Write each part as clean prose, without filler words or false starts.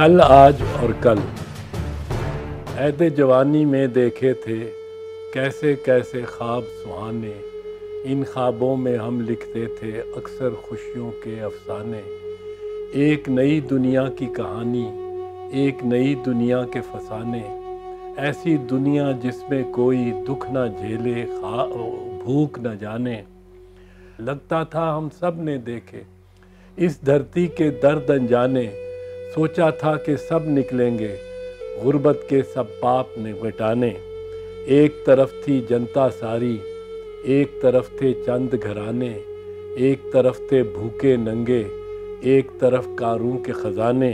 कल आज और कल ऐदे जवानी में देखे थे कैसे कैसे ख्वाब सुहाने। इन ख्वाबों में हम लिखते थे अक्सर खुशियों के अफसाने। एक नई दुनिया की कहानी, एक नई दुनिया के फसाने। ऐसी दुनिया जिसमें कोई दुख न झेले, भूख न जाने। लगता था हम सब ने देखे इस धरती के दर्द अनजाने। सोचा था कि सब निकलेंगे गुर्बत के सब पाप मिटाने। एक तरफ थी जनता सारी, एक तरफ थे चंद घराने। एक तरफ थे भूखे नंगे, एक तरफ कारों के खजाने।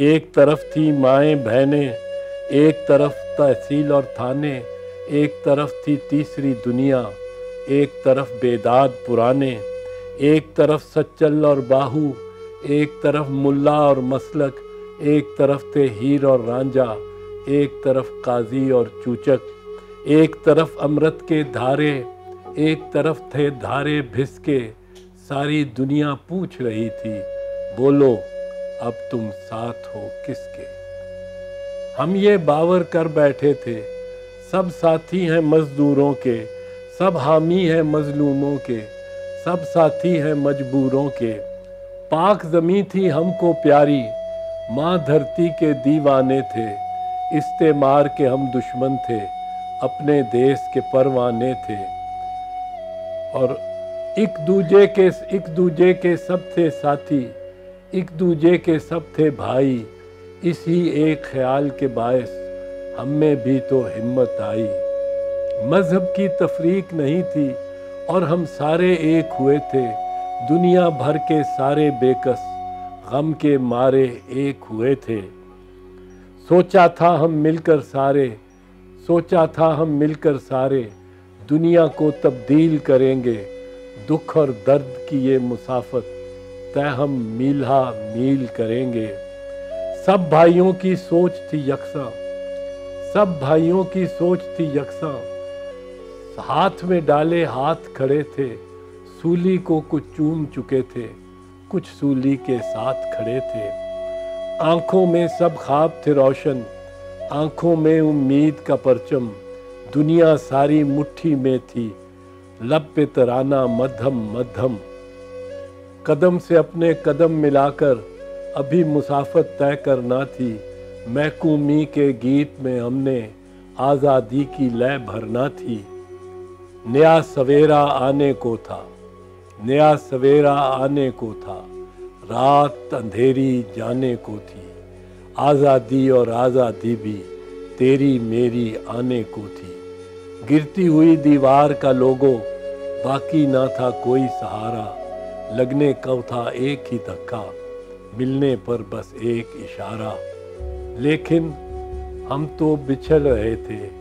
एक तरफ थी माएँ बहनें, एक तरफ तहसील और थाने। एक तरफ थी तीसरी दुनिया, एक तरफ बेदाद पुराने। एक तरफ सच्चल और बाहू, एक तरफ मुल्ला और मसलक। एक तरफ थे हीर और रांझा, एक तरफ काजी और चूचक। एक तरफ अमृत के धारे, एक तरफ थे धारे भिसके। सारी दुनिया पूछ रही थी, बोलो अब तुम साथ हो किसके। हम ये बावर कर बैठे थे सब साथी हैं मजदूरों के, सब हामी हैं मजलूमों के, सब साथी हैं मजबूरों के। पाक ज़मीं थी हमको प्यारी, माँ धरती के दीवाने थे। इस्तेमार के हम दुश्मन थे, अपने देश के परवाने थे। और एक दूजे के सब थे साथी, एक दूजे के सब थे भाई। इसी एक ख्याल के बायस हम में भी तो हिम्मत आई। मजहब की तफरीक नहीं थी और हम सारे एक हुए थे। दुनिया भर के सारे बेकस गम के मारे एक हुए थे। सोचा था हम मिलकर सारे दुनिया को तब्दील करेंगे। दुख और दर्द की ये मुसाफत तय हम मील्हा मील करेंगे। सब भाइयों की सोच थी यकसा, हाथ में डाले हाथ खड़े थे। सूली को कुछ चूम चुके थे, कुछ सूली के साथ खड़े थे। आंखों में सब ख्वाब थे रोशन, आंखों में उम्मीद का परचम। दुनिया सारी मुट्ठी में थी, लब पे तराना मध्यम मध्यम। कदम से अपने कदम मिलाकर अभी मुसाफत तय करना थी। महकूमी के गीत में हमने आज़ादी की लय भरना थी। नया सवेरा आने को था, रात अंधेरी जाने को थी। आज़ादी और आज़ादी भी तेरी मेरी आने को थी। गिरती हुई दीवार का लोगो, बाकी ना था कोई सहारा। लगने को था एक ही धक्का, मिलने पर बस एक इशारा। लेकिन हम तो बिछड़ रहे थे,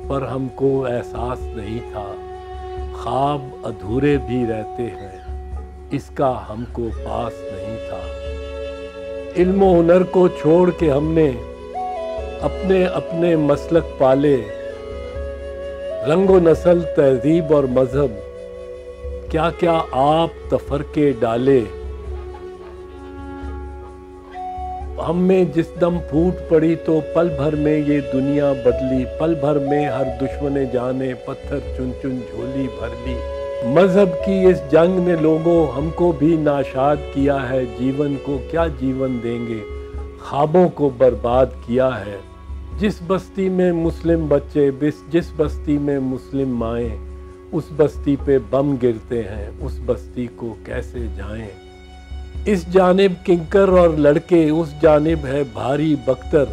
पर हमको एहसास नहीं था। ख्वाब अधूरे भी रहते हैं, इसका हमको पास नहीं था। इल्म हुनर को छोड़ के हमने अपने अपने मसलक पाले। रंगो नस्ल तहजीब और मजहब क्या क्या आप तफरके डाले। हम में जिस दम फूट पड़ी तो पल भर में ये दुनिया बदली। पल भर में हर दुश्मने जाने पत्थर चुन चुन झोली भर ली। मजहब की इस जंग ने लोगों हमको भी नाशाद किया है। जीवन को क्या जीवन देंगे, ख्वाबों को बर्बाद किया है। जिस बस्ती में मुस्लिम बच्चे, जिस बस्ती में मुस्लिम माएँ, उस बस्ती पे बम गिरते हैं, उस बस्ती को कैसे जाएं। इस जानिब किंकर और लड़के, उस जानिब है भारी बख्तर।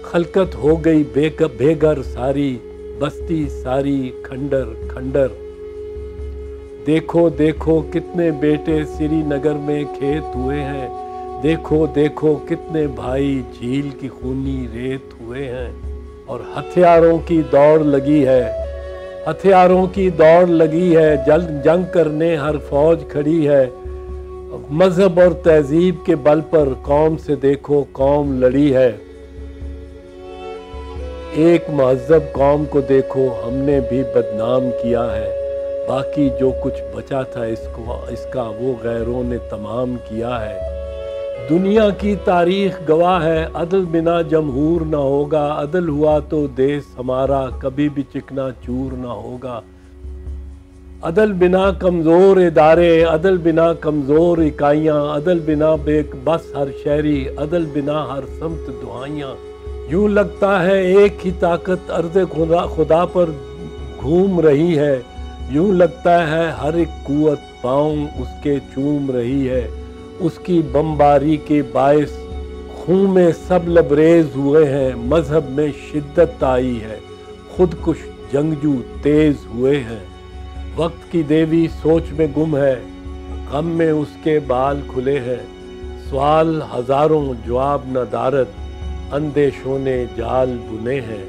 खलकत हो गई बेघर सारी, बस्ती सारी खंडर खंडर। देखो देखो कितने बेटे श्रीनगर में खेत हुए हैं। देखो देखो कितने भाई झील की खूनी रेत हुए हैं। और हथियारों की दौड़ लगी है, जंग करने हर फौज खड़ी है। मजहब और तहजीब के बल पर कौम से देखो कौम लड़ी है। एक महज़ब कौम को देखो हमने भी बदनाम किया है। बाकी जो कुछ बचा था इसका वो गैरों ने तमाम किया है। دنیا کی تاریخ گواہ ہے، عدل بنا جمہور نہ ہوگا، عدل ہوا تو دیس ہمارا کبھی بھی چکنا چور نہ ہوگا۔ عدل بنا کمزور ادارے، عدل بنا کمزور اکائیاں، عدل بنا بے بس ہر شہری، عدل بنا ہر سمت دعائیاں۔ یوں لگتا ہے ایک ہی طاقت ارض خدا پر گھوم رہی ہے، یوں لگتا ہے ہر ایک قوت پاؤں اس کے چوم رہی ہے۔ اس کی بمباری کے باعث خون میں سب لبریز ہوئے ہیں، مذہب میں شدت آئی ہے، خودکش جنگجو تیز ہوئے ہیں۔ وقت کی دیوی سوچ میں گم ہے، غم میں اس کے بال کھلے ہیں، سوال ہزاروں جواب ندارت، اندیشوں نے جال بنے ہیں۔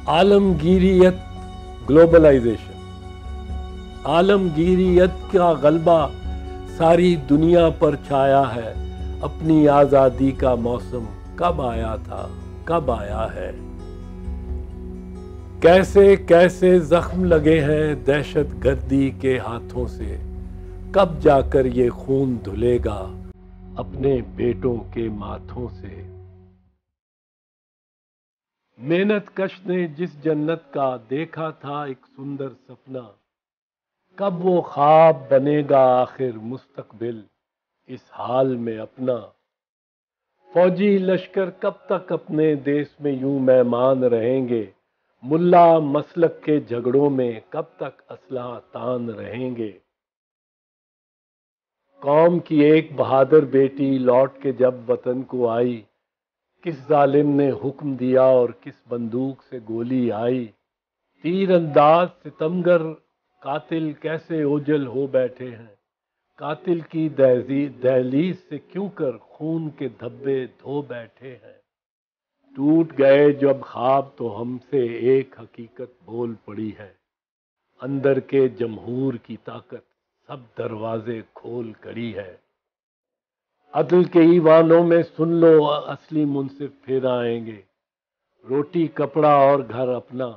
عالمگیریت، گلوبلائزیشن۔ عالمگیریت کا غلبہ ساری دنیا پر چھایا ہے، اپنی آزادی کا موسم کب آیا تھا، کب آیا ہے۔ کیسے کیسے زخم لگے ہیں دہشت گردی کے ہاتھوں سے، کب جا کر یہ خون دھلے گا اپنے بیٹوں کے ماتھوں سے۔ محنت کش نے جس جنت کا دیکھا تھا ایک سندر سپنا، کب وہ خواب بنے گا آخر مستقبل اس حال میں اپنا۔ فوجی لشکر کب تک اپنے دیس میں یوں مہمان رہیں گے، ملا مسلک کے جھگڑوں میں کب تک اسلحہ تان رہیں گے۔ قوم کی ایک بہادر بیٹی لوٹ کے جب وطن کو آئی، کس ظالم نے حکم دیا اور کس بندوق سے گولی آئی۔ تیر انداز ستمگر قاتل کیسے اوجھل ہو بیٹھے ہیں، قاتل کی دہلیز سے کیوں کر خون کے دھبے دھو بیٹھے ہیں۔ ٹوٹ گئے جب خواب تو ہم سے ایک حقیقت بول پڑی ہے، اندر کے جمہور کی طاقت سب دروازے کھول کڑی ہے۔ عدل کے ایوانوں میں سن لو اصلی منصف پھر آئیں گے، روٹی کپڑا اور گھر اپنا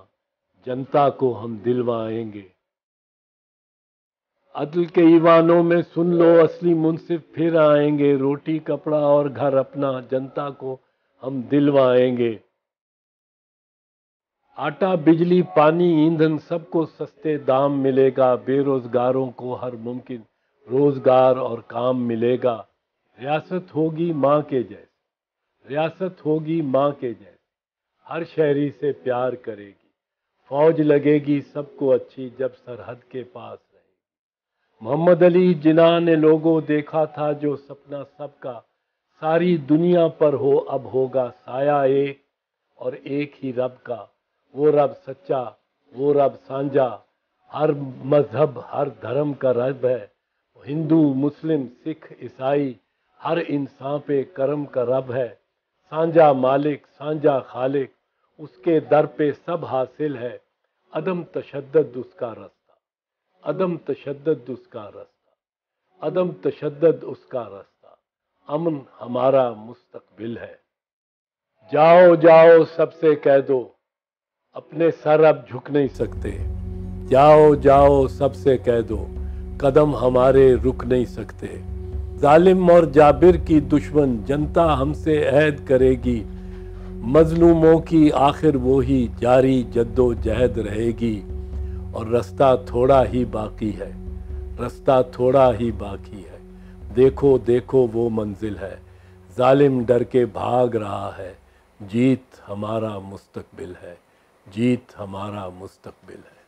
جنتا کو ہم دلوائیں گے۔ عدل کے ایوانوں میں سن لو اصلی منصف پھر آئیں گے، روٹی کپڑا اور گھر اپنا جنتا کو ہم دلوائیں گے۔ آٹا بجلی پانی ایندھن سب کو سستے دام ملے گا، بے روزگاروں کو ہر ممکن روزگار اور کام ملے گا۔ ریاست ہوگی ماں کے جیسے، ریاست ہوگی ماں کے جیسے، ہر شہری سے پیار کرے گی، فوج لگے گی سب کو اچھی جب سرحد کے پاس رہے گی۔ محمد علی جناح نے لوگوں دیکھا تھا جو سپنا سب کا ساری دنیا پر ہو، اب ہوگا سایہ ایک اور ایک ہی رب کا، وہ رب سچا، وہ رب سانجا، ہر مذہب ہر دھرم کا رب ہے، ہندو مسلم سکھ عیسائی، ہر انسان پہ کرم کا رب ہے، سانجا مالک سانجا خالق، اس کے در پہ سب حاصل ہے، عدم تشدد اس کا رستہ، عدم تشدد اس کا رستہ، عدم تشدد اس کا رستہ، امن ہمارا مستقبل ہے۔ جاؤ جاؤ سب سے کہہ دو اپنے سر اب جھک نہیں سکتے، جاؤ جاؤ سب سے کہہ دو قدم ہمارے رک نہیں سکتے۔ ظالم اور جابر کی دشمن جنتا ہم سے عہد کرے گی، مظلوموں کی آخر وہی جاری جد و جہد رہے گی، اور رستہ تھوڑا ہی باقی ہے، رستہ تھوڑا ہی باقی ہے، دیکھو دیکھو وہ منزل ہے، ظالم ڈر کے بھاگ رہا ہے، جیت ہمارا مستقبل ہے، جیت ہمارا مستقبل ہے۔